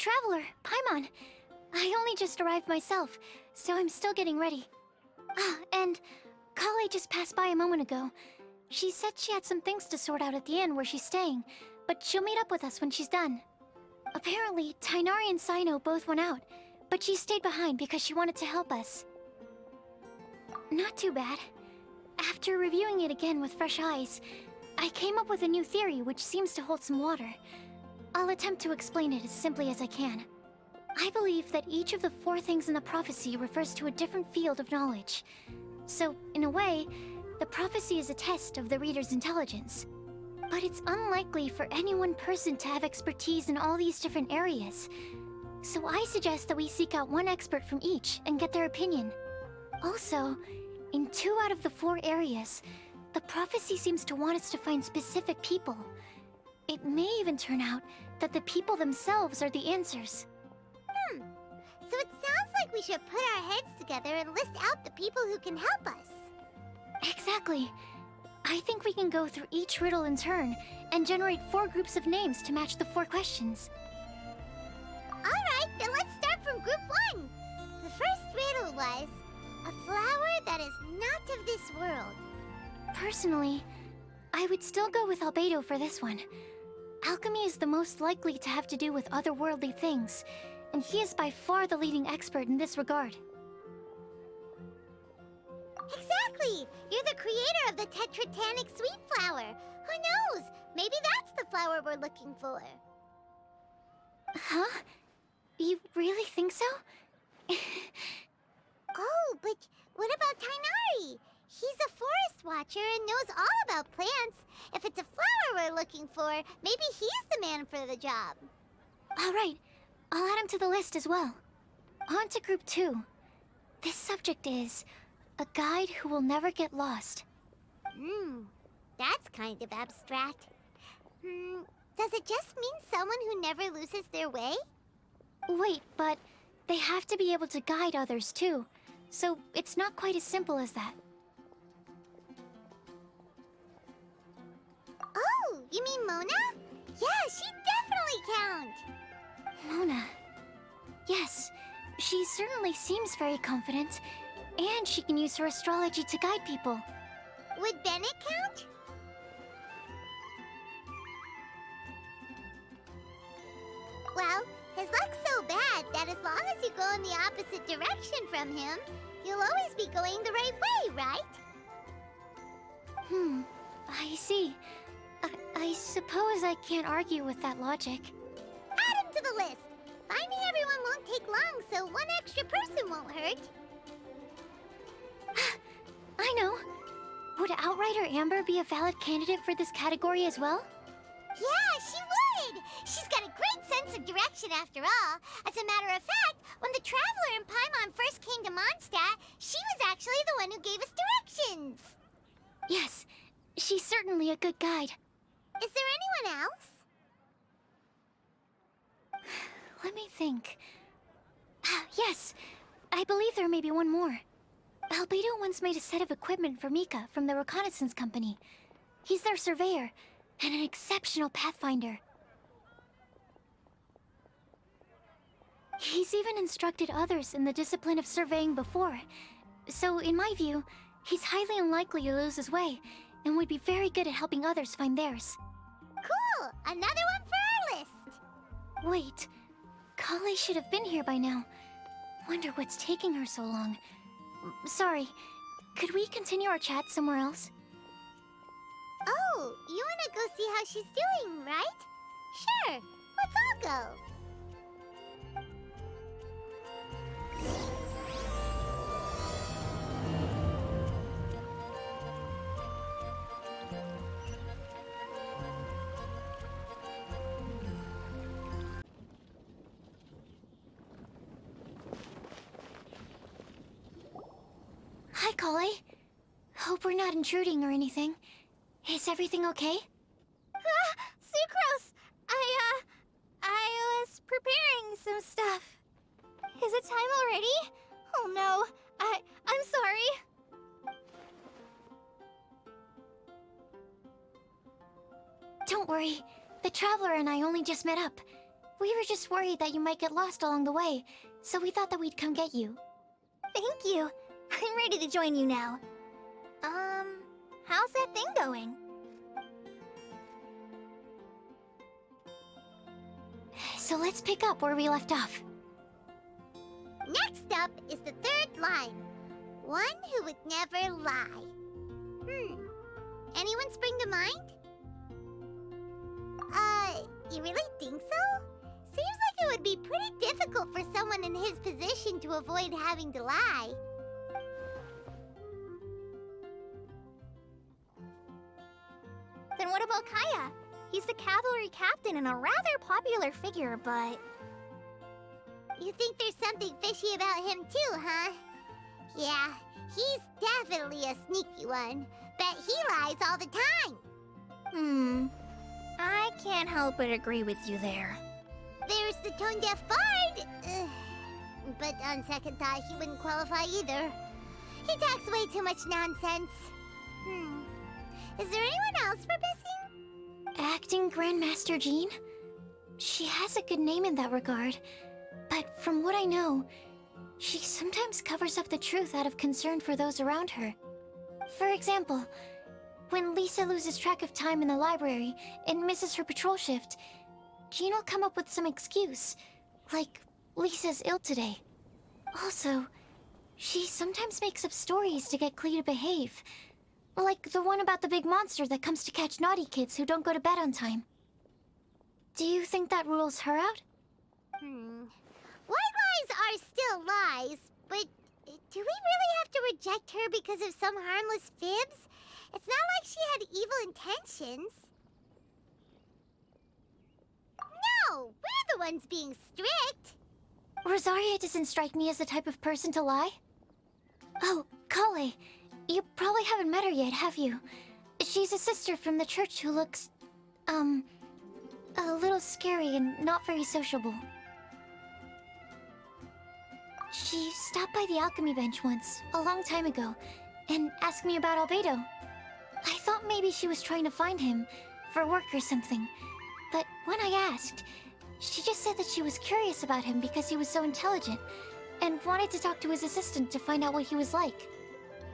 Traveler, Paimon. I only just arrived myself, so I'm still getting ready. Ah, and Kale just passed by a moment ago. She said she had some things to sort out at the inn where she's staying, but she'll meet up with us when she's done. Apparently, Tainari and Sino both went out, but she stayed behind because she wanted to help us. Not too bad. After reviewing it again with fresh eyes, I came up with a new theory which seems to hold some water. I'll attempt to explain it as simply as I can. I believe that each of the 4 things in the prophecy refers to a different field of knowledge. So, in a way, the prophecy is a test of the reader's intelligence. But it's unlikely for any one person to have expertise in all these different areas. So I suggest that we seek out one expert from each and get their opinion. Also, in 2 out of the 4 areas, the prophecy seems to want us to find specific people. It may even turn out that the people themselves are the answers. So it sounds like we should put our heads together and list out the people who can help us. Exactly. I think we can go through each riddle in turn and generate 4 groups of names to match the 4 questions. Alright, then let's start from group 1. The first riddle was, a flower that is not of this world. Personally, I would still go with Albedo for this one. Alchemy is the most likely to have to do with otherworldly things, and he is by far the leading expert in this regard. Exactly! You're the creator of the tetratanic sweet flower. Who knows? Maybe that's the flower we're looking for. Huh? You really think so? Oh, but what about Tainari? He's a forest watcher and knows all about plants. If it's a flower we're looking for, maybe he's the man for the job. Alright, I'll add him to the list as well. On to group 2. This subject is a guide who will never get lost. That's kind of abstract. Does it just mean someone who never loses their way? Wait, but they have to be able to guide others too, so it's not quite as simple as that. Oh, you mean Mona? Yeah, she definitely counts. Mona. Yes, she certainly seems very confident, and she can use her astrology to guide people. Would Bennett count? Well, his luck's so bad that as long as you go in the opposite direction from him, you'll always be going the right way, right? I see. I suppose I can't argue with that logic. Add him to the list. Finding everyone won't take long, so one extra person won't hurt. I know. Would Outrider Amber be a valid candidate for this category as well? Yeah, she would! She's got a great sense of direction after all. As a matter of fact, when the Traveler and Paimon first came to Mondstadt, she was actually the one who gave us directions. Yes, she's certainly a good guide. Is there anyone else? Let me think. Yes, I believe there may be one more. Albedo once made a set of equipment for Mika from the reconnaissance company. He's their surveyor, and an exceptional pathfinder. He's even instructed others in the discipline of surveying before. So, in my view, he's highly unlikely to lose his way, and would be very good at helping others find theirs. Cool! Another one for our list! Wait, Kale should have been here by now. Wonder what's taking her so long. Sorry, could we continue our chat somewhere else? Oh, you wanna go see how she's doing, right? Sure, let's all go. Hi, Kale. Hope we're not intruding or anything. Is everything okay? Sucrose! I was preparing some stuff. Is it time already? Oh no, I'm sorry. Don't worry. The Traveler and I only just met up. We were just worried that you might get lost along the way, so we thought that we'd come get you. Thank you. I'm ready to join you now. How's that thing going? So let's pick up where we left off. Next up is the third line. One who would never lie. Anyone spring to mind? You really think so? Seems like it would be pretty difficult for someone in his position to avoid having to lie. Then what about Kaya? He's the cavalry captain and a rather popular figure, but... You think there's something fishy about him too, huh? Yeah, he's definitely a sneaky one. Bet he lies all the time. I can't help but agree with you there. There's the tone-deaf bard. But on second thought, he wouldn't qualify either. He talks way too much nonsense. Is there anyone else we're missing? Acting Grandmaster Jean? She has a good name in that regard, but from what I know, she sometimes covers up the truth out of concern for those around her. For example, when Lisa loses track of time in the library and misses her patrol shift, Jean will come up with some excuse, like Lisa's ill today. Also, she sometimes makes up stories to get Klee to behave, like the one about the big monster that comes to catch naughty kids who don't go to bed on time. Do you think that rules her out? White lies are still lies, but do we really have to reject her because of some harmless fibs? It's not like she had evil intentions. No, we're the ones being strict. Rosaria doesn't strike me as the type of person to lie. Oh, Kale, you probably haven't met her yet, have you? She's a sister from the church who looks, a little scary and not very sociable. She stopped by the alchemy bench once, a long time ago, and asked me about Albedo. I thought maybe she was trying to find him, for work or something. But when I asked, she just said that she was curious about him because he was so intelligent, and wanted to talk to his assistant to find out what he was like.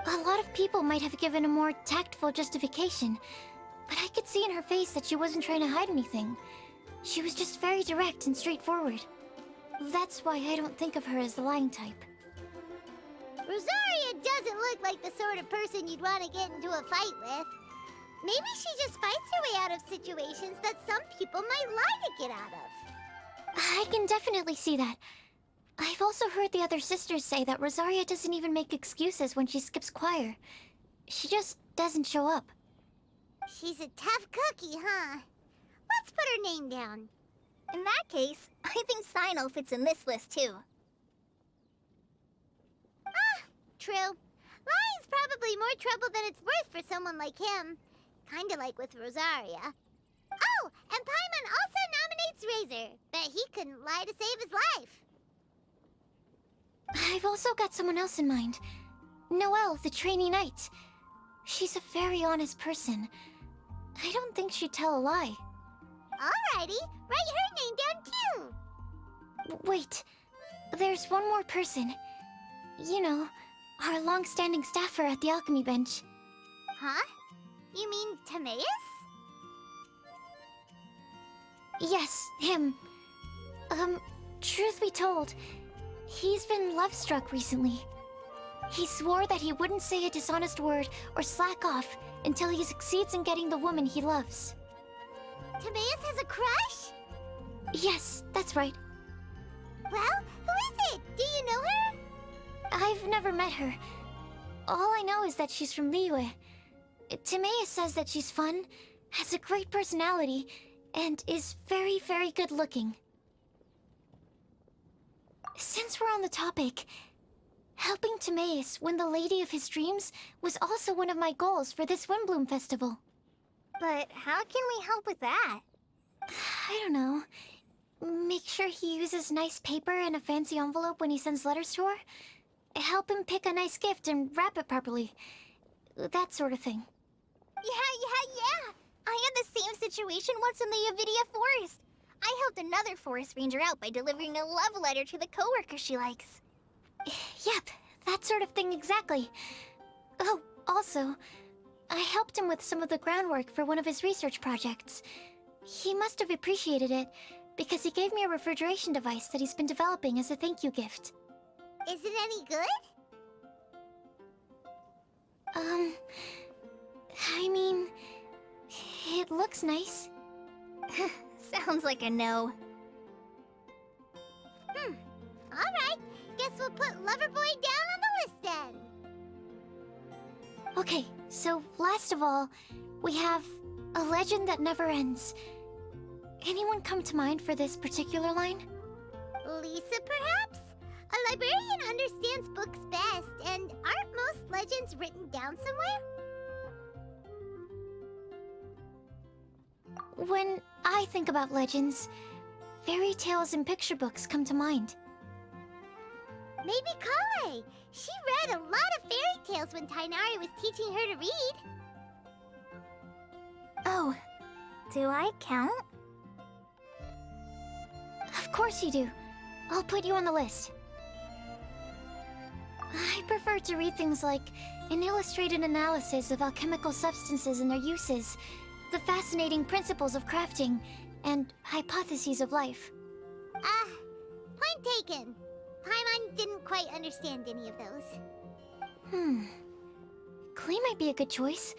A lot of people might have given a more tactful justification, but I could see in her face that she wasn't trying to hide anything. She was just very direct and straightforward. That's why I don't think of her as the lying type. Rosaria doesn't look like the sort of person you'd want to get into a fight with. Maybe she just fights her way out of situations that some people might lie to get out of. I can definitely see that. I've also heard the other sisters say that Rosaria doesn't even make excuses when she skips choir. She just doesn't show up. She's a tough cookie, huh? Let's put her name down. In that case, I think Sino fits in this list too. True. Lying's probably more trouble than it's worth for someone like him. Kinda like with Rosaria. Oh, and Paimon also nominates Razor. Bet he couldn't lie to save his life. I've also got someone else in mind. Noelle, the trainee knight. She's a very honest person. I don't think she'd tell a lie. Alrighty, write her name down too. Wait, there's one more person. You know, our long-standing staffer at the alchemy bench. Huh? You mean Timaeus? Yes, him. Truth be told, he's been love-struck recently. He swore that he wouldn't say a dishonest word or slack off until he succeeds in getting the woman he loves. Timaeus has a crush? Yes, that's right. Well, who is it? Do you know her? I've never met her. All I know is that she's from Liyue. Timaeus says that she's fun, has a great personality, and is very, very good looking. Since we're on the topic, helping Timaeus win the lady of his dreams was also one of my goals for this Windblume festival. But how can we help with that? I don't know. Make sure he uses nice paper and a fancy envelope when he sends letters to her. Help him pick a nice gift and wrap it properly. That sort of thing. Yeah. I had the same situation once in the Avidia Forest. I helped another forest ranger out by delivering a love letter to the coworker she likes. Yep, that sort of thing exactly. Oh, also, I helped him with some of the groundwork for one of his research projects. He must have appreciated it, because he gave me a refrigeration device that he's been developing as a thank you gift. Is it any good? I mean, it looks nice. Sounds like a no. Alright, guess we'll put Loverboy down on the list then. Okay, so last of all, we have a legend that never ends. Anyone come to mind for this particular line? Lisa, perhaps? A librarian understands books best, and aren't most legends written down somewhere? When I think about legends, fairy tales and picture books come to mind. Maybe Kale. She read a lot of fairy tales when Tainari was teaching her to read. Oh, do I count? Of course you do. I'll put you on the list. I prefer to read things like an illustrated analysis of alchemical substances and their uses, the fascinating principles of crafting, and hypotheses of life. Point taken. Paimon didn't quite understand any of those. Klee might be a good choice.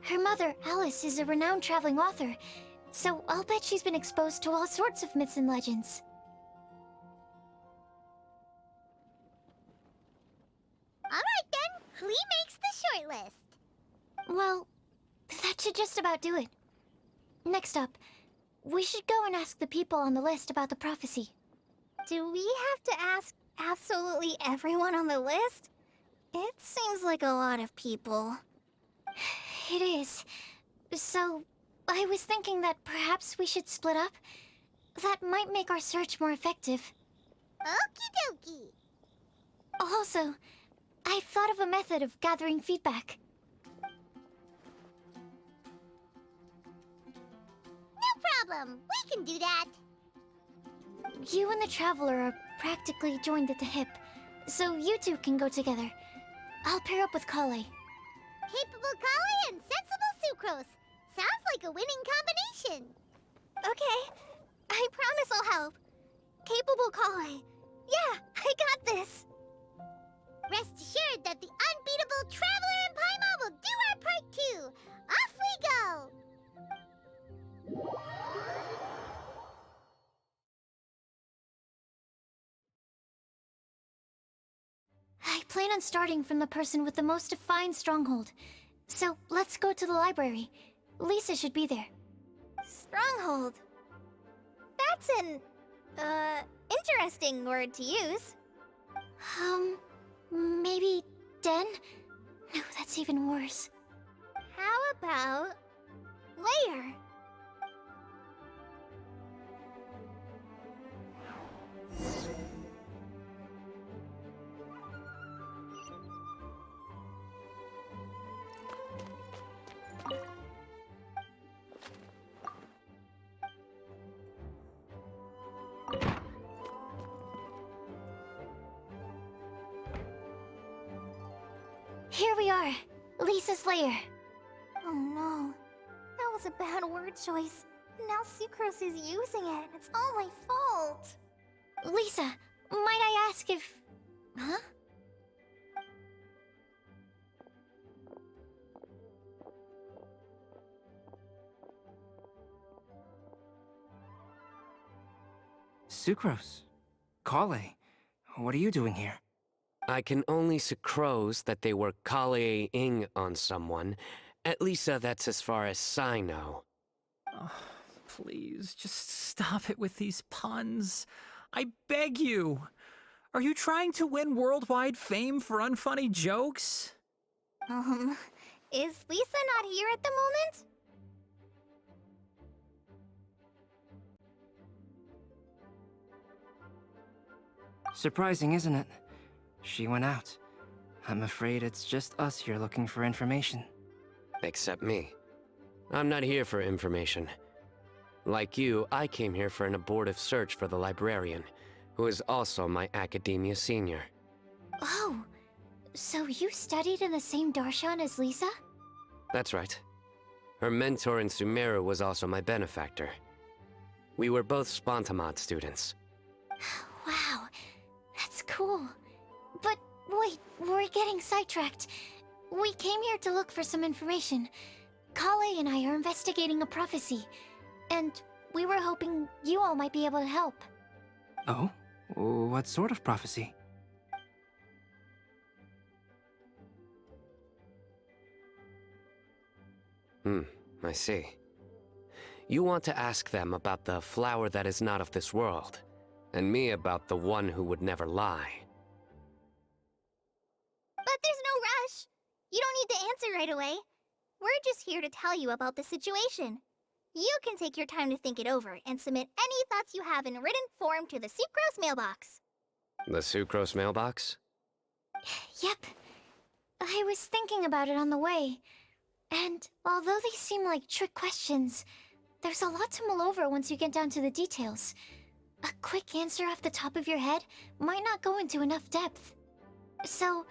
Her mother, Alice, is a renowned traveling author, so I'll bet she's been exposed to all sorts of myths and legends. Alright then, Klee makes the shortlist. Well, that should just about do it. Next up, we should go and ask the people on the list about the prophecy. Do we have to ask absolutely everyone on the list? It seems like a lot of people. It is. So, I was thinking that perhaps we should split up. That might make our search more effective. Okie dokie. Also, I've thought of a method of gathering feedback. No problem. We can do that. You and the Traveler are practically joined at the hip, so you two can go together. I'll pair up with Kale. Capable Kale and sensible Sucrose. Sounds like a winning combination. Okay, I promise I'll help. Capable Kale. Yeah, I got this. Rest assured that the unbeatable Traveler and Paimon will do our part too. Off we go! I plan on starting from the person with the most defined stronghold. So, let's go to the library. Lisa should be there. Stronghold. That's an, interesting word to use. Maybe den? No, that's even worse. How about layer? Here we are, Lisa's lair. Oh no, that was a bad word choice. Now Sucrose is using it. It's all my fault. Lisa, might I ask if... Huh? Sucrose. Kale. What are you doing here? I can only sucrose that they were Kale-ing on someone. At least that's as far as I know. Oh, please, just stop it with these puns. I beg you. Are you trying to win worldwide fame for unfunny jokes? Is Lisa not here at the moment? Surprising, isn't it? She went out. I'm afraid it's just us here looking for information. Except me. I'm not here for information. Like you, I came here for an abortive search for the librarian, who is also my academia senior. Oh, so you studied in the same darshan as Lisa? That's right. Her mentor in Sumeru was also my benefactor. We were both Spontamod students. Wow, that's cool. But wait, we're getting sidetracked. We came here to look for some information. Kale and I are investigating a prophecy, and we were hoping you all might be able to help. Oh? What sort of prophecy? I see. You want to ask them about the flower that is not of this world, and me about the one who would never lie. But there's no rush. You don't need to answer right away. We're just here to tell you about the situation. You can take your time to think it over and submit any thoughts you have in written form to the Sucrose mailbox. The Sucrose mailbox? Yep. I was thinking about it on the way. And although they seem like trick questions, there's a lot to mull over once you get down to the details. A quick answer off the top of your head might not go into enough depth. So,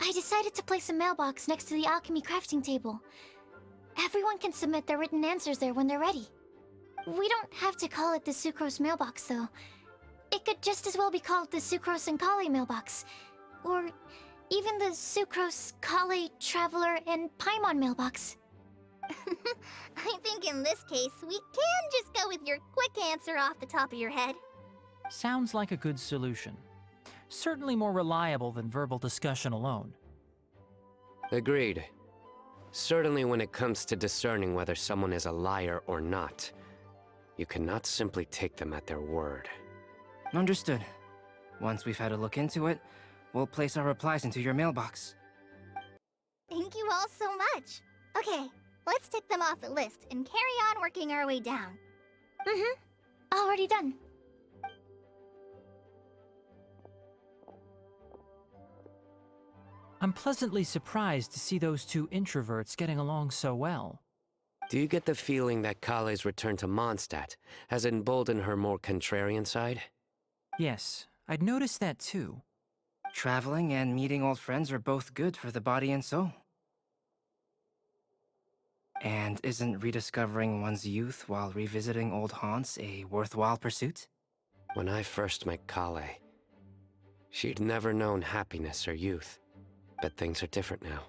I decided to place a mailbox next to the alchemy crafting table. Everyone can submit their written answers there when they're ready. We don't have to call it the Sucrose mailbox, though. It could just as well be called the Sucrose and Kale mailbox. Or even the Sucrose, Kale, Traveler, and Paimon mailbox. I think in this case, we can just go with your quick answer off the top of your head. Sounds like a good solution. Certainly more reliable than verbal discussion alone. Agreed. Certainly when it comes to discerning whether someone is a liar or not, you cannot simply take them at their word. Understood. Once we've had a look into it, we'll place our replies into your mailbox. Thank you all so much. Okay, let's tick them off the list and carry on working our way down. Already done. I'm pleasantly surprised to see those two introverts getting along so well. Do you get the feeling that Kale's return to Mondstadt has emboldened her more contrarian side? Yes, I'd noticed that too. Traveling and meeting old friends are both good for the body and soul. And isn't rediscovering one's youth while revisiting old haunts a worthwhile pursuit? When I first met Kale, she'd never known happiness or youth. But things are different now.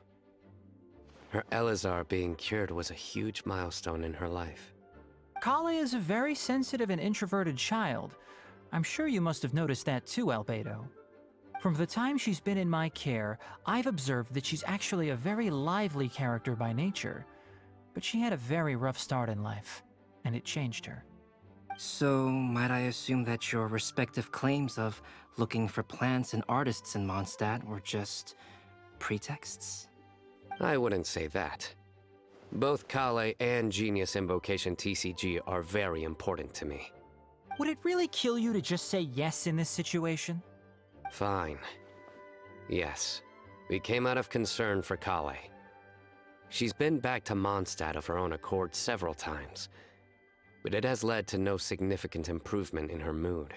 Her Elazar being cured was a huge milestone in her life. Kale is a very sensitive and introverted child. I'm sure you must have noticed that too, Albedo. From the time she's been in my care, I've observed that she's actually a very lively character by nature. But she had a very rough start in life, and it changed her. So, might I assume that your respective claims of looking for plants and artists in Mondstadt were just pretexts? I wouldn't say that. Both Kale and Genius Invocation TCG are very important to me. Would it really kill you to just say yes in this situation? Fine. Yes. We came out of concern for Kale. She's been back to Mondstadt of her own accord several times, but it has led to no significant improvement in her mood.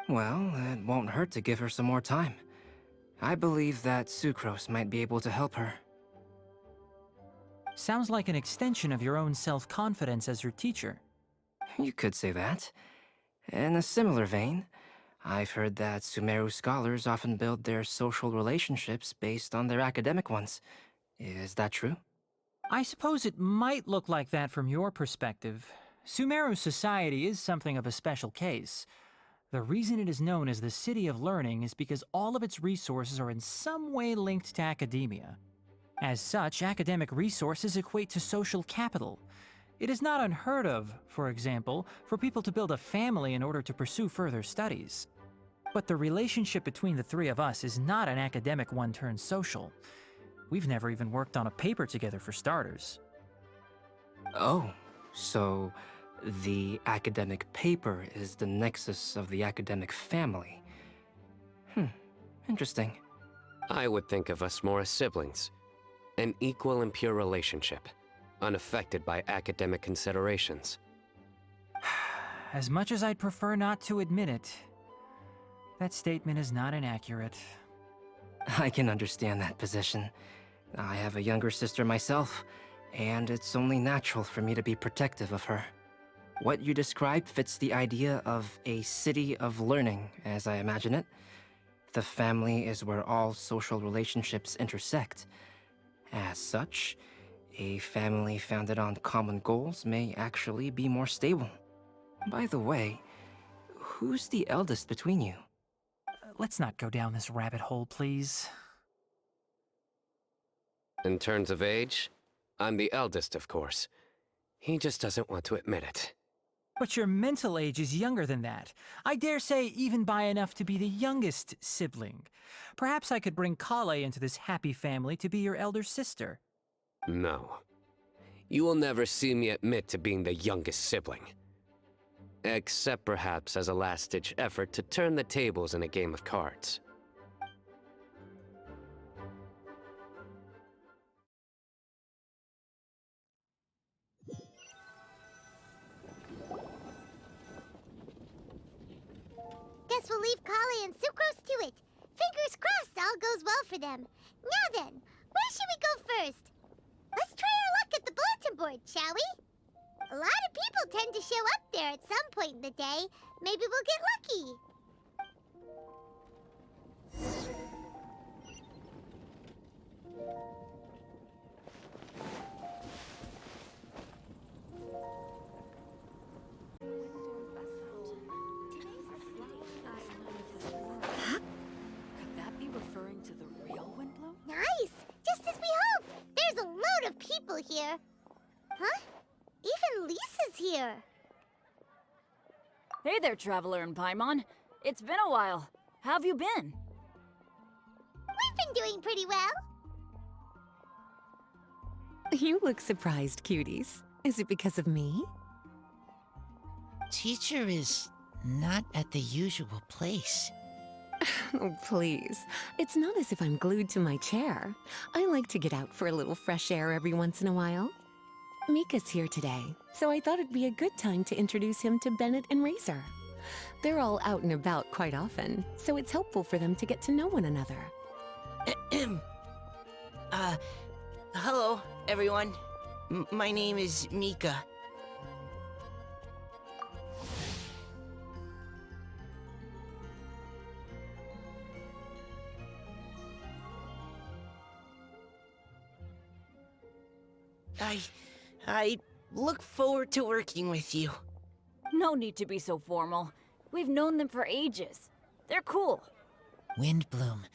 Well, it won't hurt to give her some more time. I believe that Sucrose might be able to help her. Sounds like an extension of your own self-confidence as her teacher. You could say that. In a similar vein, I've heard that Sumeru scholars often build their social relationships based on their academic ones. Is that true? I suppose it might look like that from your perspective. Sumeru society is something of a special case. The reason it is known as the City of Learning is because all of its resources are in some way linked to academia. As such, academic resources equate to social capital. It is not unheard of, for example, for people to build a family in order to pursue further studies. But the relationship between the three of us is not an academic one turned social. We've never even worked on a paper together for starters. Oh, so the academic paper is the nexus of the academic family. Interesting. I would think of us more as siblings. An equal and pure relationship, unaffected by academic considerations. As much as I'd prefer not to admit it, that statement is not inaccurate. I can understand that position. I have a younger sister myself, and it's only natural for me to be protective of her. What you described fits the idea of a city of learning, as I imagine it. The family is where all social relationships intersect. As such, a family founded on common goals may actually be more stable. By the way, who's the eldest between you? Let's not go down this rabbit hole, please. In terms of age, I'm the eldest, of course. He just doesn't want to admit it. But your mental age is younger than that. I dare say even by enough to be the youngest sibling. Perhaps I could bring Kale into this happy family to be your elder sister. No. You will never see me admit to being the youngest sibling. Except perhaps as a last-ditch effort to turn the tables in a game of cards. Guess we'll leave Kale and Sucrose to it. Fingers crossed all goes well for them. Now then, where should we go first? Let's try our luck at the bulletin board, shall we? A lot of people tend to show up there at some point in the day. Maybe we'll get lucky. Could that be referring to the real Windblume? Nice! Just as we hoped! There's a load of people here. Huh? Even Lisa's here. Hey there, Traveler in Paimon. It's been a while. How have you been? We've been doing pretty well. You look surprised, cuties. Is it because of me? Teacher is not at the usual place. Oh, please. It's not as if I'm glued to my chair. I like to get out for a little fresh air every once in a while. Mika's here today, so I thought it'd be a good time to introduce him to Bennett and Razor. They're all out and about quite often, so it's helpful for them to get to know one another. Hello, everyone. My name is Mika. I look forward to working with you. No need to be so formal. We've known them for ages. They're cool. Windblume.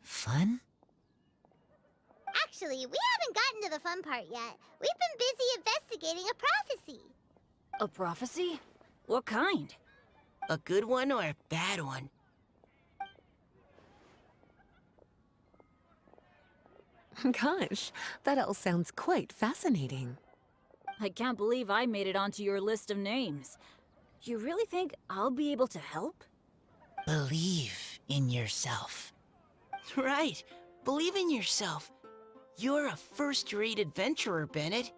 Fun? Actually, we haven't gotten to the fun part yet. We've been busy investigating a prophecy. A prophecy? What kind? A good one or a bad one? Gosh, that all sounds quite fascinating. I can't believe I made it onto your list of names. You really think I'll be able to help? Believe in yourself. Right. Believe in yourself. You're a first-rate adventurer, Bennett.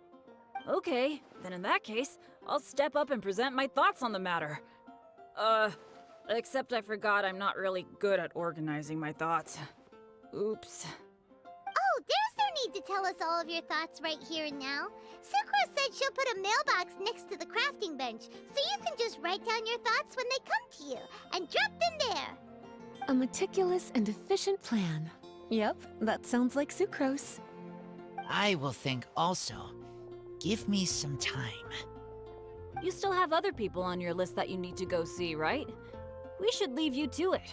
Okay, then in that case, I'll step up and present my thoughts on the matter. Except I forgot I'm not really good at organizing my thoughts. Oops. Oh, there's no need to tell us all of your thoughts right here and now. Sakura said she'll put a mailbox next to the crafting bench, so you can just write down your thoughts when they come to you, and drop them there. A meticulous and efficient plan. Yep, that sounds like sucrose. I will think also. Give me some time. You still have other people on your list that you need to go see, right? We should leave you to it.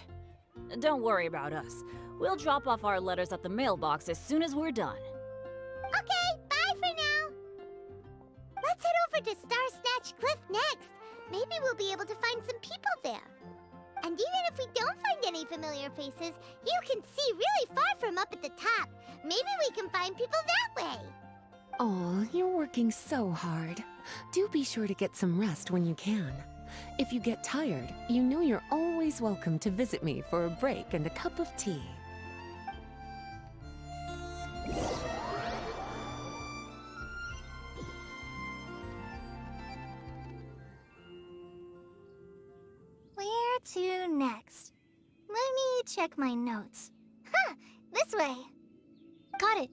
Don't worry about us. We'll drop off our letters at the mailbox as soon as we're done. Okay, bye for now. Let's head over to Star Snatch Cliff next. Maybe we'll be able to find some people there. And even if we don't find any familiar faces, you can see really far from up at the top. Maybe we can find people that way. Aw, you're working so hard. Do be sure to get some rest when you can. If you get tired, you know you're always welcome to visit me for a break and a cup of tea. check my notes. Huh, this way. Got it.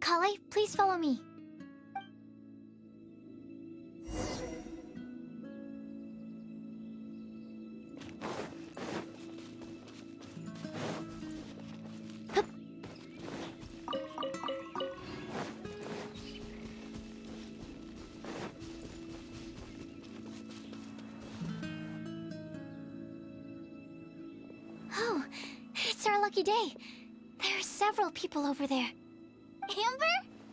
Kale, please follow me. Oh, it's our lucky day. There are several people over there. Amber?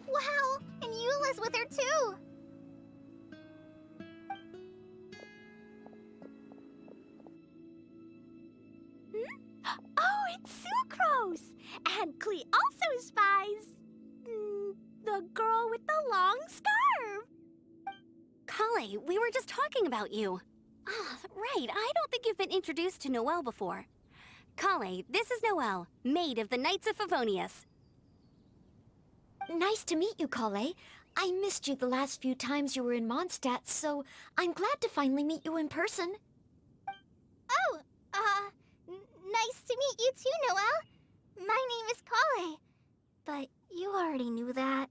Wow, and Eula's with her too. Oh, it's Sucrose! And Klee also spies the girl with the long scarf. Kale, we were just talking about you. Ah, right, I don't think you've been introduced to Noelle before. Kale, this is Noelle, maid of the Knights of Favonius. Nice to meet you, Kale. I missed you the last few times you were in Mondstadt, so I'm glad to finally meet you in person. Oh, nice to meet you too, Noelle. My name is Kale. But you already knew that.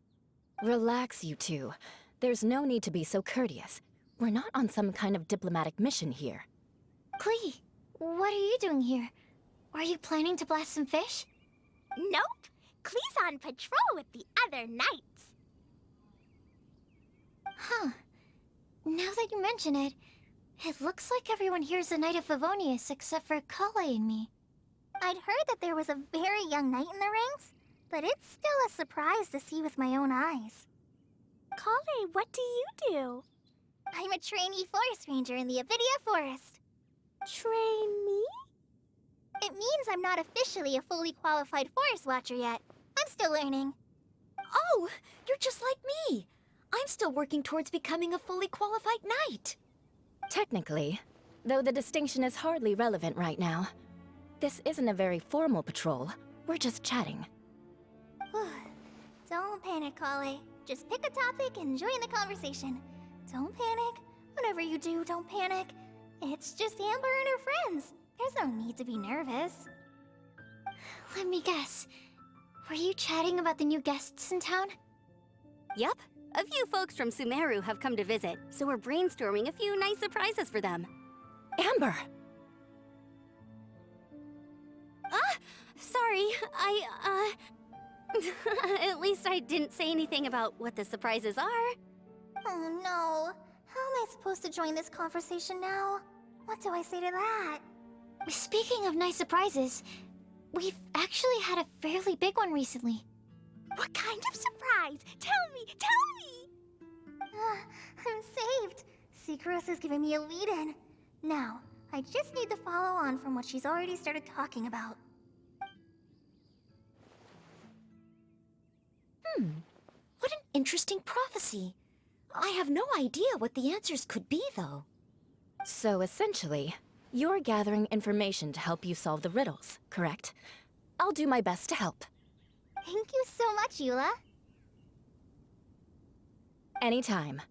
Relax, you two. There's no need to be so courteous. We're not on some kind of diplomatic mission here. Klee, what are you doing here? Are you planning to blast some fish? Nope. Klee's on patrol with the other knights. Huh. Now that you mention it, it looks like everyone here's a Knight of Favonius except for Kale and me. I'd heard that there was a very young knight in the ranks, but it's still a surprise to see with my own eyes. Kale, what do you do? I'm a trainee forest ranger in the Avidia Forest. Trainee? It means I'm not officially a fully qualified forest watcher yet. I'm still learning. Oh, you're just like me. I'm still working towards becoming a fully qualified knight. Technically, though the distinction is hardly relevant right now. This isn't a very formal patrol. We're just chatting. Don't panic, Kale. Just pick a topic and join the conversation. Don't panic. Whatever you do, don't panic. It's just Amber and her friends. There's no need to be nervous. Let me guess. Were you chatting about the new guests in town? Yup, a few folks from Sumeru have come to visit, so we're brainstorming a few nice surprises for them. Amber! Sorry, at least I didn't say anything about what the surprises are. Oh no. How am I supposed to join this conversation now? What do I say to that? Speaking of nice surprises, we've actually had a fairly big one recently. What kind of surprise? Tell me! I'm saved. Sucrose is giving me a lead-in. Now, I just need to follow on from what she's already started talking about. What an interesting prophecy. I have no idea what the answers could be, though. So essentially, you're gathering information to help you solve the riddles, correct? I'll do my best to help. Thank you so much, Eula. Anytime.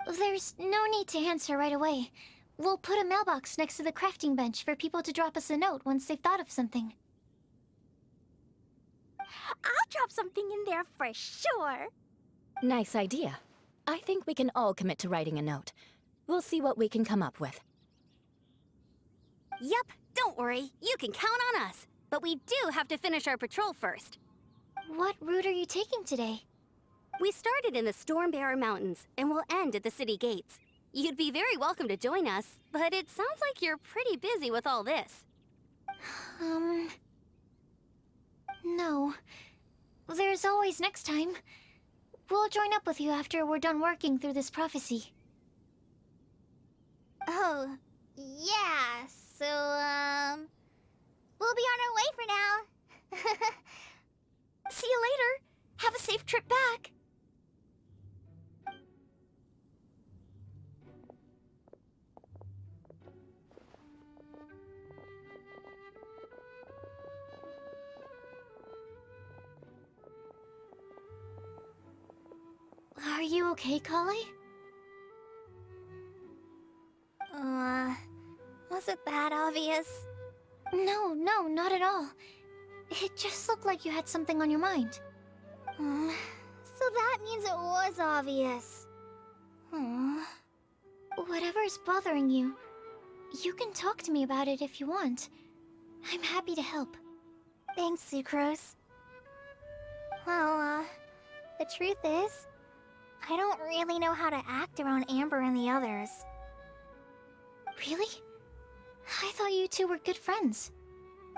There's no need to answer right away. We'll put a mailbox next to the crafting bench for people to drop us a note once they've thought of something. I'll drop something in there for sure. Nice idea. I think we can all commit to writing a note. We'll see what we can come up with. Yup, don't worry, you can count on us. But we do have to finish our patrol first. What route are you taking today? We started in the Stormbearer Mountains, and we'll end at the city gates. You'd be very welcome to join us, but it sounds like you're pretty busy with all this. No. There's always next time. We'll join up with you after we're done working through this prophecy. Oh, yeah, so, we'll be on our way for now. See you later. Have a safe trip back. Are you okay, Kale? Was it that obvious? No, not at all. It just looked like you had something on your mind. So that means it was obvious. Whatever's bothering you, you can talk to me about it if you want. I'm happy to help. Thanks, Sucrose. Well, the truth is, I don't really know how to act around Amber and the others. Really? I thought you two were good friends.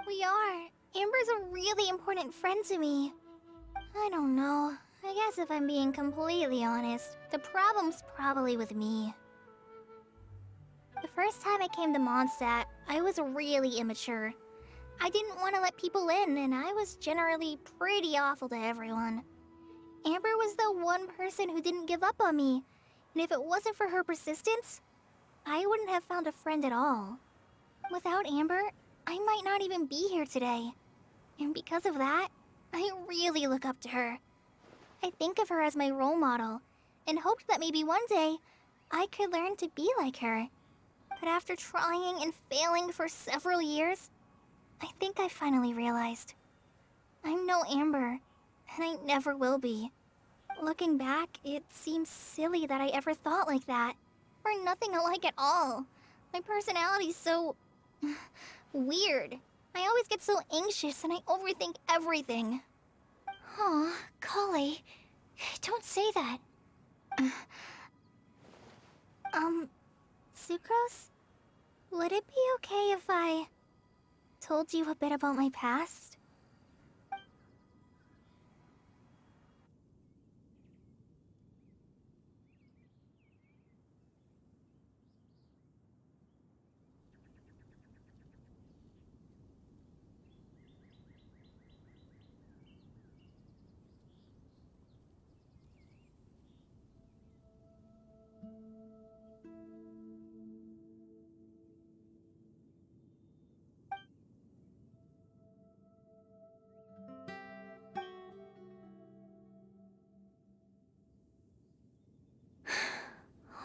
We are. Amber's a really important friend to me. I don't know. I guess if I'm being completely honest, the problem's probably with me. The first time I came to Mondstadt, I was really immature. I didn't want to let people in, and I was generally pretty awful to everyone. Amber was the one person who didn't give up on me, and if it wasn't for her persistence, I wouldn't have found a friend at all. Without Amber, I might not even be here today. And because of that, I really look up to her. I think of her as my role model, and hoped that maybe one day, I could learn to be like her. But after trying and failing for several years, I think I finally realized. I'm no Amber, and I never will be. Looking back, it seems silly that I ever thought like that. We're nothing alike at all. My personality's so... weird. I always get so anxious and I overthink everything. Aw, Kale. Don't say that. Sucrose? Would it be okay if I told you a bit about my past?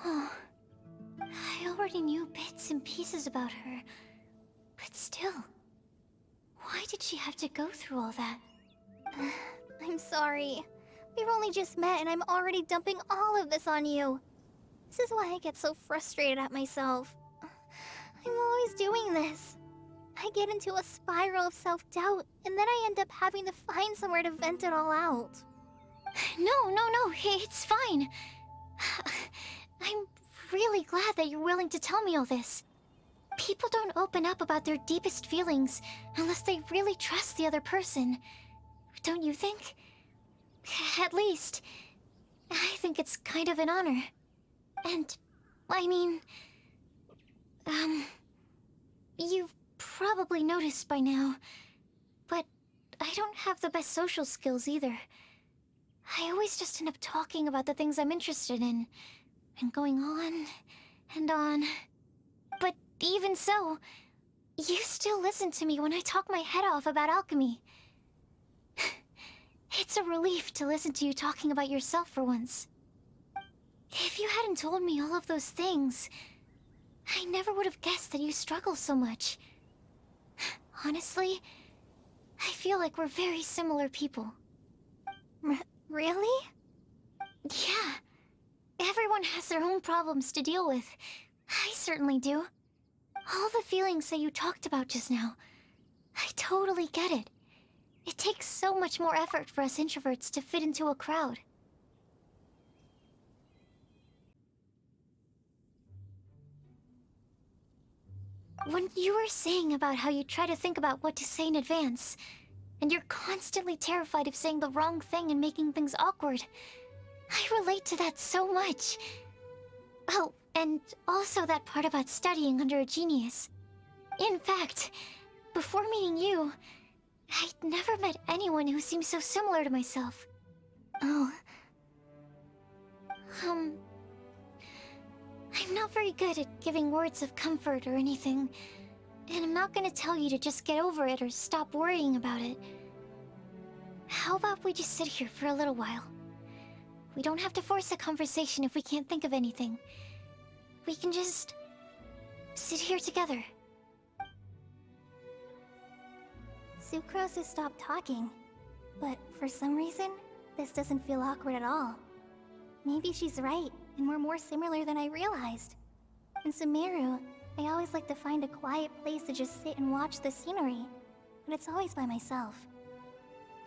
Oh, I already knew bits and pieces about her. But still, why did she have to go through all that? I'm sorry. We've only just met and I'm already dumping all of this on you. This is why I get so frustrated at myself. I'm always doing this. I get into a spiral of self-doubt, and then I end up having to find somewhere to vent it all out. No, it's fine. I'm really glad that you're willing to tell me all this. People don't open up about their deepest feelings unless they really trust the other person. Don't you think? At least, I think it's kind of an honor. And, I mean... You've probably noticed by now, but I don't have the best social skills either. I always just end up talking about the things I'm interested in, and going on and on. But even so, you still listen to me when I talk my head off about alchemy. It's a relief to listen to you talking about yourself for once. If you hadn't told me all of those things, I never would have guessed that you struggle so much. Honestly, I feel like we're very similar people. Really? Yeah. Everyone has their own problems to deal with. I certainly do. All the feelings that you talked about just now, I totally get it. It takes so much more effort for us introverts to fit into a crowd. When you were saying about how you try to think about what to say in advance, and you're constantly terrified of saying the wrong thing and making things awkward, I relate to that so much. Oh, and also that part about studying under a genius. In fact, before meeting you, I'd never met anyone who seemed so similar to myself. Oh. I'm not very good at giving words of comfort or anything, and I'm not gonna tell you to just get over it or stop worrying about it. How about we just sit here for a little while? We don't have to force a conversation if we can't think of anything. We can just sit here together. Sucrose has stopped talking. But for some reason, this doesn't feel awkward at all. Maybe she's right, and we're more similar than I realized. In Sumeru, I always like to find a quiet place to just sit and watch the scenery, but it's always by myself.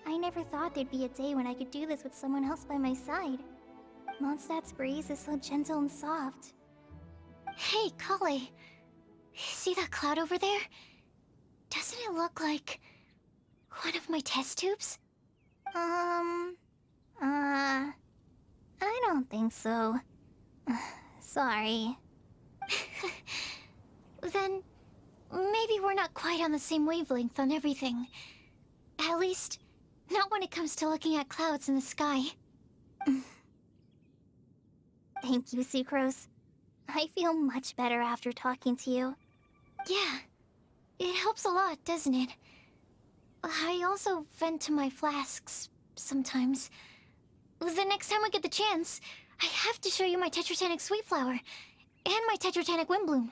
I never thought there'd be a day when I could do this with someone else by my side. Mondstadt's breeze is so gentle and soft. Hey, Kale. See that cloud over there? Doesn't it look like one of my test tubes? I don't think so. Sorry. Then maybe we're not quite on the same wavelength on everything. At least, not when it comes to looking at clouds in the sky. Thank you, Sucrose. I feel much better after talking to you. Yeah, it helps a lot, doesn't it? I also vent to my flasks sometimes. The next time I get the chance, I have to show you my Tetratanic Sweet Flower and my Tetratanic Windblume.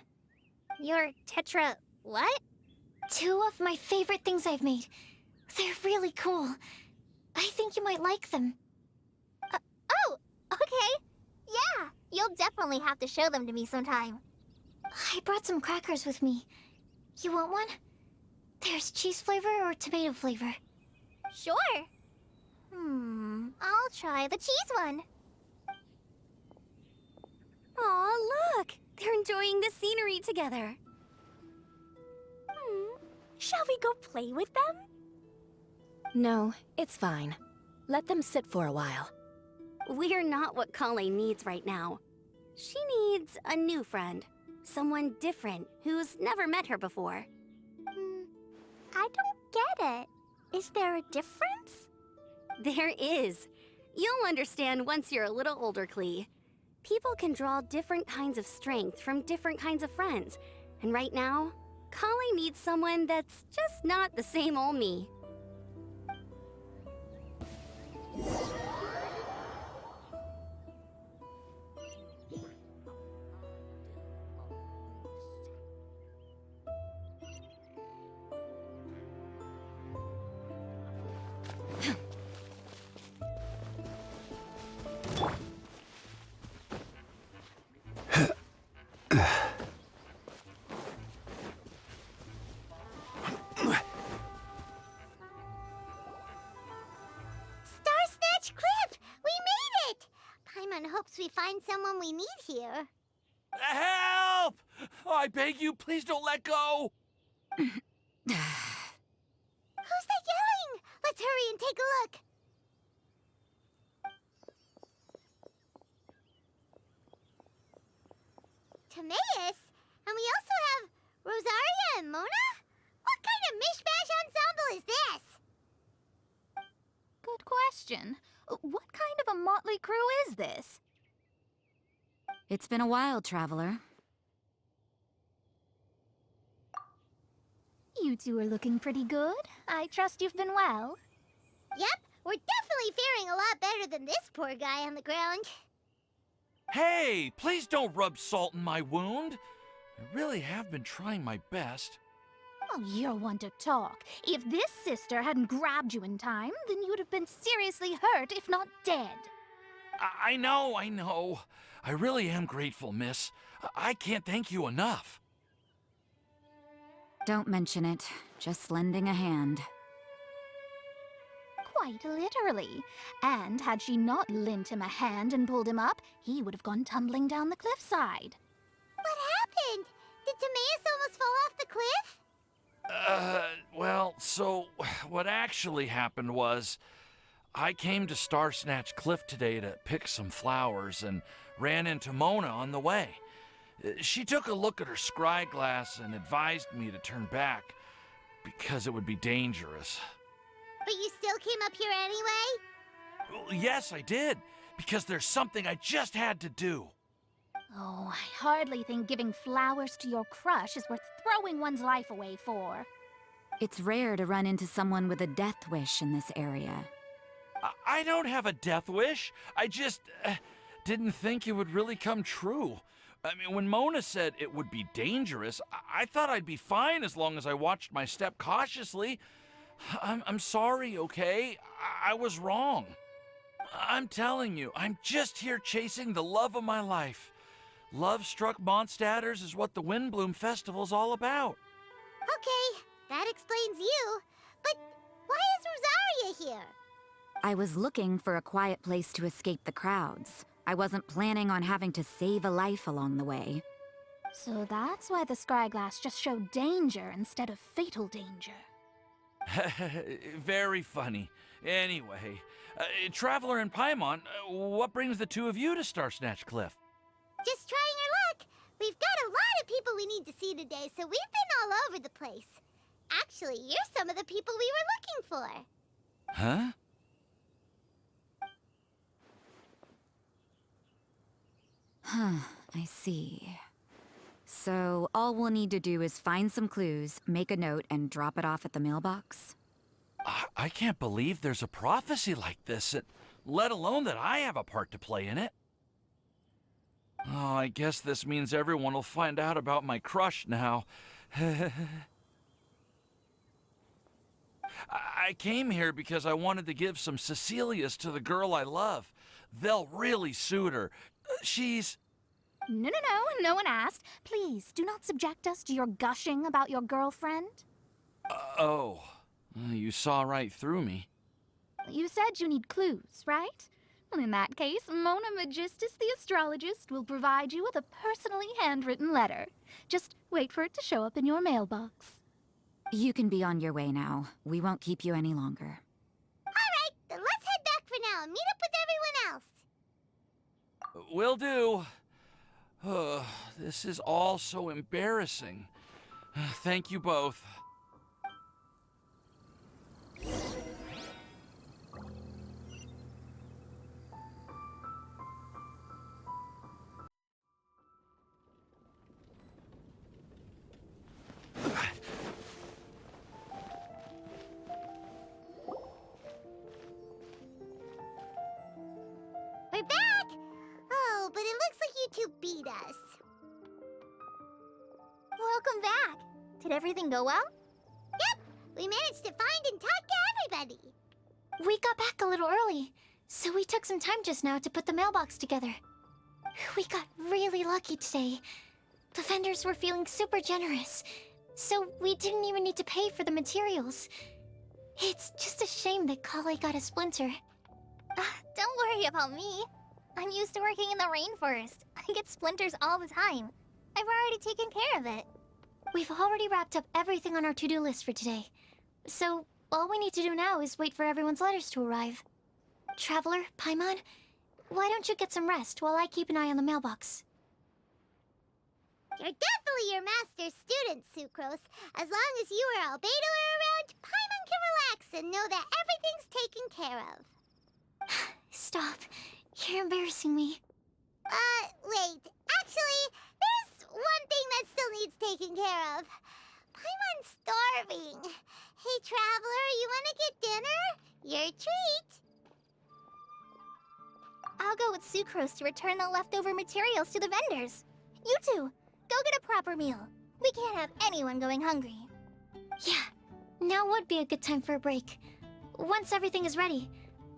Your Tetra... what? 2 of my favorite things I've made. They're really cool. I think you might like them. Oh, okay. Yeah, you'll definitely have to show them to me sometime. I brought some crackers with me. You want one? There's cheese flavor or tomato flavor. Sure. I'll try the cheese one. Aw, look! They're enjoying the scenery together. Shall we go play with them? No, it's fine. Let them sit for a while. We're not what Kale needs right now. She needs a new friend. Someone different who's never met her before. I don't get it. Is there a difference? There is. You'll understand once you're a little older, Klee. People can draw different kinds of strength from different kinds of friends. And right now, Kale needs someone that's just not the same old me. Starsnatch Cliff! We made it! Paimon hopes we find someone we need here. Help! Oh, I beg you, please don't let go! Who's that yelling? Let's hurry and take a look. Timaeus? And we also have Rosaria and Mona? What kind of mishmash ensemble is this? Good question. What kind of a motley crew is this? It's been a while, Traveler. You two are looking pretty good. I trust you've been well. Yep, we're definitely faring a lot better than this poor guy on the ground. Hey, please don't rub salt in my wound. I really have been trying my best. Oh, you're one to talk. If this sister hadn't grabbed you in time, then you'd have been seriously hurt, if not dead. I know. I really am grateful, miss. I can't thank you enough. Don't mention it. Just lending a hand. Quite literally. And had she not lent him a hand and pulled him up, he would have gone tumbling down the cliffside. What happened? Did Timaeus almost fall off the cliff? Well, so what actually happened was I came to Starsnatch Cliff today to pick some flowers and ran into Mona on the way. She took a look at her scry glass and advised me to turn back because it would be dangerous. But you still came up here anyway? Well, yes, I did, because there's something I just had to do. Oh, I hardly think giving flowers to your crush is worth throwing one's life away for. It's rare to run into someone with a death wish in this area. I don't have a death wish. I just didn't think it would really come true. I mean, when Mona said it would be dangerous, I thought I'd be fine as long as I watched my step cautiously. I'm sorry, okay? I was wrong. I'm telling you, I'm just here chasing the love of my life. Love-struck Mondstadters is what the Windblume Festival's all about. Okay, that explains you. But why is Rosaria here? I was looking for a quiet place to escape the crowds. I wasn't planning on having to save a life along the way. So that's why the Scryglass just showed danger instead of fatal danger. Very funny. Anyway, Traveler and Paimon, what brings the two of you to Star Snatch Cliff? Just trying our luck. We've got a lot of people we need to see today, so we've been all over the place. Actually, you're some of the people we were looking for. Huh? I see. So, all we'll need to do is find some clues, make a note, and drop it off at the mailbox? I can't believe there's a prophecy like this, let alone that I have a part to play in it. Oh, I guess this means everyone will find out about my crush now. I came here because I wanted to give some Cecilias to the girl I love. They'll really suit her. She's... No, no one asked. Please, do not subject us to your gushing about your girlfriend. Oh, you saw right through me. You said you need clues, right? Well, in that case, Mona Magistus the astrologist will provide you with a personally handwritten letter. Just wait for it to show up in your mailbox. You can be on your way now. We won't keep you any longer. Alright, then let's head back for now and meet up with everyone else. Will do. This is all so embarrassing. Thank you both. We're back! Oh, but it looks like you two beat us. Welcome back. Did everything go well? Yep, we managed to find and talk to everybody. We got back a little early, so we took some time just now to put the mailbox together. We got really lucky today. The vendors were feeling super generous, so we didn't even need to pay for the materials. It's just a shame that Kale got a splinter. Don't worry about me. I'm used to working in the rainforest. I get splinters all the time. I've already taken care of it. We've already wrapped up everything on our to-do list for today. So, all we need to do now is wait for everyone's letters to arrive. Traveler, Paimon, why don't you get some rest while I keep an eye on the mailbox? You're definitely your master's student, Sucrose. As long as you or Albedo are around, Paimon can relax and know that everything's taken care of. Stop. You're embarrassing me. Wait. Actually, there's one thing that still needs taking care of. Paimon's starving. Hey, Traveler, you wanna get dinner? Your treat. I'll go with Sucrose to return the leftover materials to the vendors. You two, go get a proper meal. We can't have anyone going hungry. Yeah, now would be a good time for a break. Once everything is ready,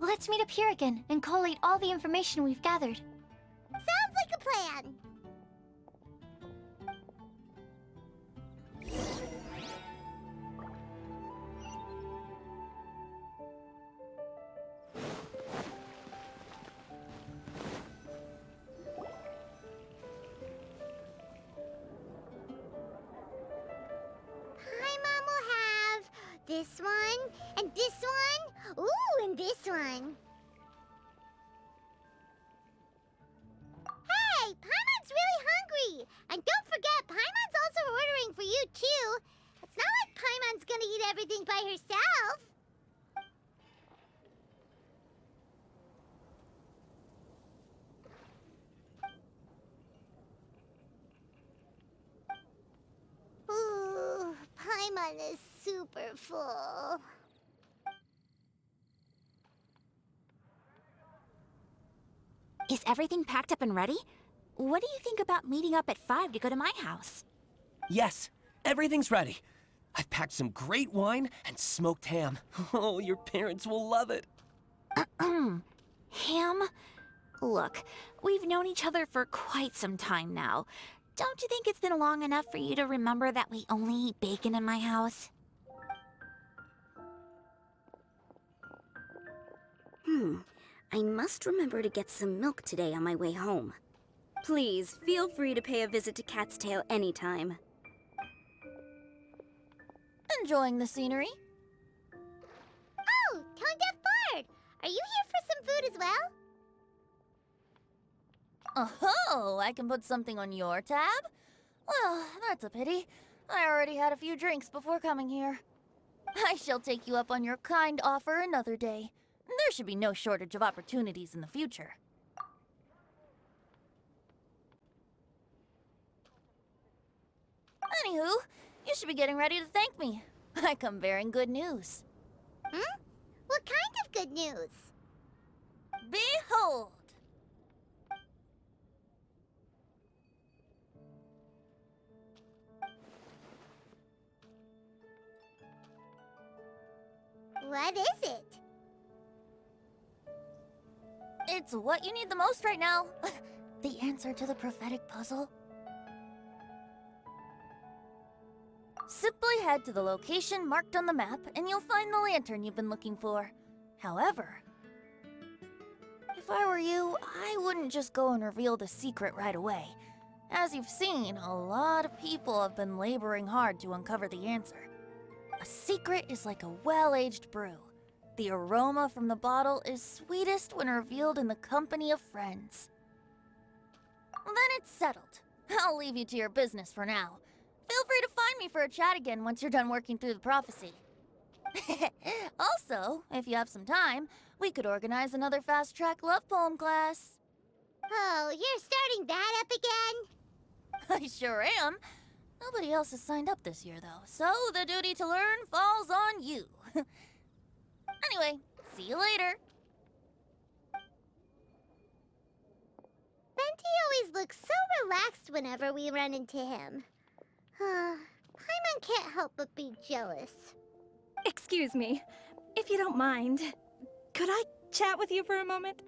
let's meet up here again and collate all the information we've gathered. Sounds like a plan. Paimon will have this one, and this one, ooh, and this one. Hey, Paimon's really hungry! And don't forget, Paimon's also ordering for you, too. It's not like Paimon's gonna eat everything by herself. Ooh, Paimon is super full. Is everything packed up and ready? What do you think about meeting up at 5 to go to my house? Yes, everything's ready. I've packed some great wine and smoked ham. Oh, your parents will love it. Ham? Look, we've known each other for quite some time now. Don't you think it's been long enough for you to remember that we only eat bacon in my house? I must remember to get some milk today on my way home. Please, feel free to pay a visit to Cat's Tail anytime. Enjoying the scenery? Oh, Tone Deaf Bard! Are you here for some food as well? Oh, I can put something on your tab? Well, that's a pity. I already had a few drinks before coming here. I shall take you up on your kind offer another day. There should be no shortage of opportunities in the future. Anywho, you should be getting ready to thank me. I come bearing good news. What kind of good news? Behold! What is it? It's what you need the most right now. The answer to the prophetic puzzle. Simply head to the location marked on the map and you'll find the lantern you've been looking for. However, if I were you, I wouldn't just go and reveal the secret right away. As you've seen, a lot of people have been laboring hard to uncover the answer. A secret is like a well-aged brew. The aroma from the bottle is sweetest when revealed in the company of friends. Then it's settled. I'll leave you to your business for now. Feel free to find me for a chat again once you're done working through the prophecy. Also, if you have some time, we could organize another fast-track love poem class. Oh, you're starting that up again? I sure am. Nobody else has signed up this year, though, so the duty to learn falls on you. Anyway, see you later. Benti always looks so relaxed whenever we run into him. Paimon can't help but be jealous. Excuse me, if you don't mind, could I chat with you for a moment?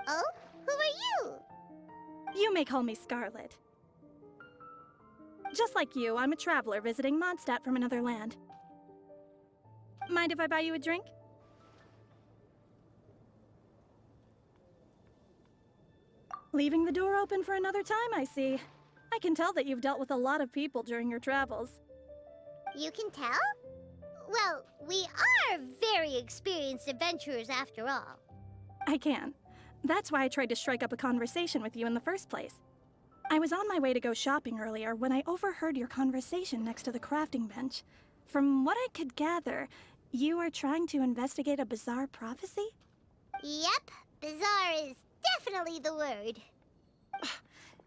Oh? Who are you? You may call me Scarlet. Just like you, I'm a traveler visiting Mondstadt from another land. Mind if I buy you a drink? Leaving the door open for another time, I see. I can tell that you've dealt with a lot of people during your travels. You can tell? Well, we are very experienced adventurers after all. I can. That's why I tried to strike up a conversation with you in the first place. I was on my way to go shopping earlier when I overheard your conversation next to the crafting bench. From what I could gather, you are trying to investigate a bizarre prophecy? Yep, bizarre is definitely the word.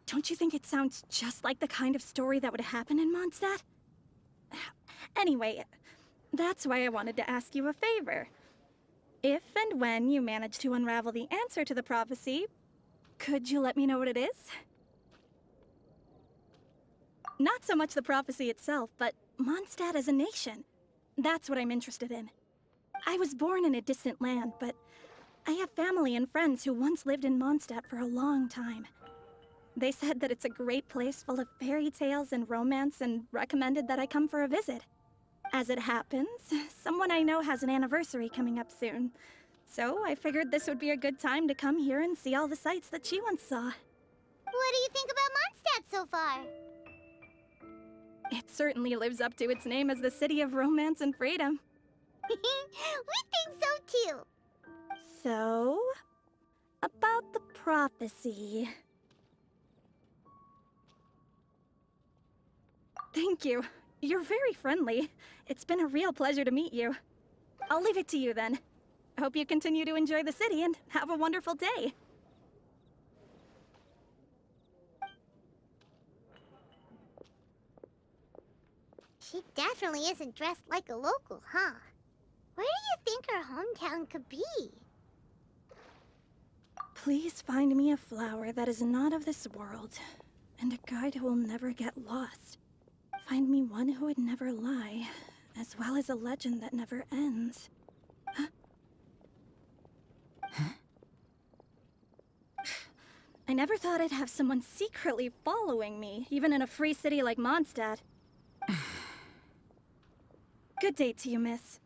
Don't you think it sounds just like the kind of story that would happen in Mondstadt? Anyway, that's why I wanted to ask you a favor. If and when you manage to unravel the answer to the prophecy, could you let me know what it is? Not so much the prophecy itself, but Mondstadt as a nation. That's what I'm interested in. I was born in a distant land, but I have family and friends who once lived in Mondstadt for a long time. They said that it's a great place full of fairy tales and romance and recommended that I come for a visit. As it happens, someone I know has an anniversary coming up soon. So I figured this would be a good time to come here and see all the sights that she once saw. What do you think about Mondstadt so far? It certainly lives up to its name as the city of romance and freedom. We think so too. So, about the prophecy. Thank you. You're very friendly. It's been a real pleasure to meet you. I'll leave it to you then. Hope you continue to enjoy the city and have a wonderful day. She definitely isn't dressed like a local, huh? Where do you think her hometown could be? Please find me a flower that is not of this world, and a guide who will never get lost. Find me one who would never lie, as well as a legend that never ends. I never thought I'd have someone secretly following me, even in a free city like Mondstadt. Good day to you, miss.